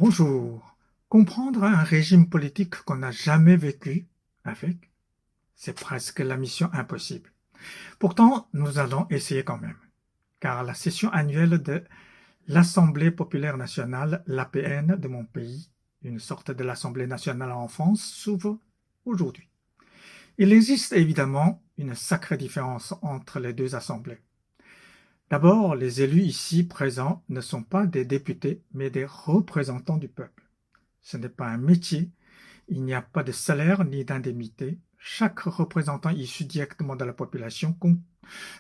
Bonjour. Comprendre un régime politique qu'on n'a jamais vécu avec, c'est presque la mission impossible. Pourtant, nous allons essayer quand même, car la session annuelle de l'Assemblée populaire nationale, l'APN de mon pays, une sorte de l'Assemblée nationale en France, s'ouvre aujourd'hui. Il existe évidemment une sacrée différence entre les deux assemblées. D'abord, les élus ici présents ne sont pas des députés, mais des représentants du peuple. Ce n'est pas un métier, il n'y a pas de salaire ni d'indemnité. Chaque représentant issu directement de la population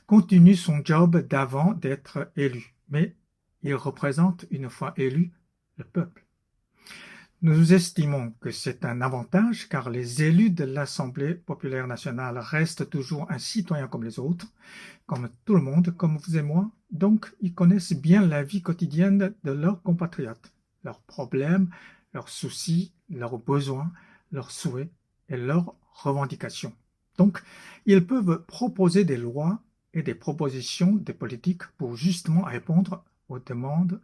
continue son job d'avant d'être élu, mais il représente, une fois élu, le peuple. Nous estimons que c'est un avantage car les élus de l'Assemblée populaire nationale restent toujours un citoyen comme les autres, comme tout le monde, comme vous et moi, donc ils connaissent bien la vie quotidienne de leurs compatriotes, leurs problèmes, leurs soucis, leurs besoins, leurs souhaits et leurs revendications. Donc, ils peuvent proposer des lois et des propositions de politique pour justement répondre aux demandes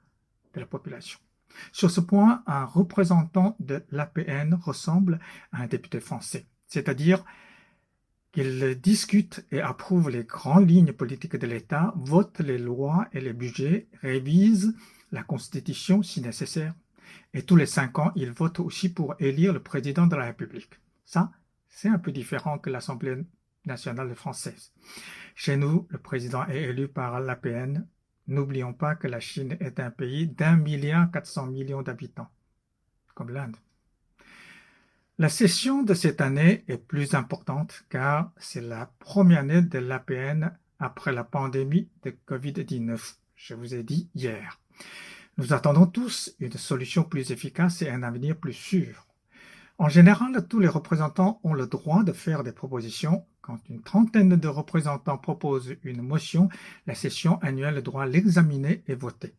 de la population. Sur ce point, un représentant de l'APN ressemble à un député français, c'est-à-dire qu'il discute et approuve les grandes lignes politiques de l'État, vote les lois et les budgets, révise la Constitution si nécessaire, et tous les 5 ans, il vote aussi pour élire le président de la République. Ça, c'est un peu différent que l'Assemblée nationale française. Chez nous, le président est élu par l'APN. N'oublions pas que la Chine est un pays d'1,4 milliard d'habitants, comme l'Inde. La session de cette année est plus importante car c'est la première année de l'APN après la pandémie de Covid-19. Je vous ai dit hier. Nous attendons tous une solution plus efficace et un avenir plus sûr. En général, tous les représentants ont le droit de faire des propositions. Quand une trentaine de représentants proposent une motion, la session annuelle doit l'examiner et voter.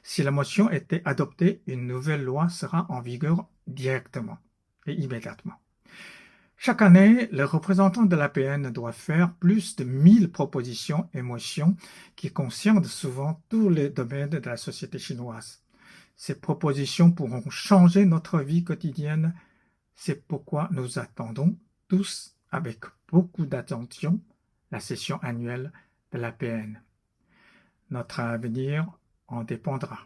Si la motion était adoptée, une nouvelle loi sera en vigueur directement et immédiatement. Chaque année, les représentants de l'APN doivent faire plus de 1000 propositions et motions qui concernent souvent tous les domaines de la société chinoise. Ces propositions pourront changer notre vie quotidienne. C'est pourquoi nous attendons tous avec beaucoup d'attention la session annuelle de l'APN. Notre avenir en dépendra.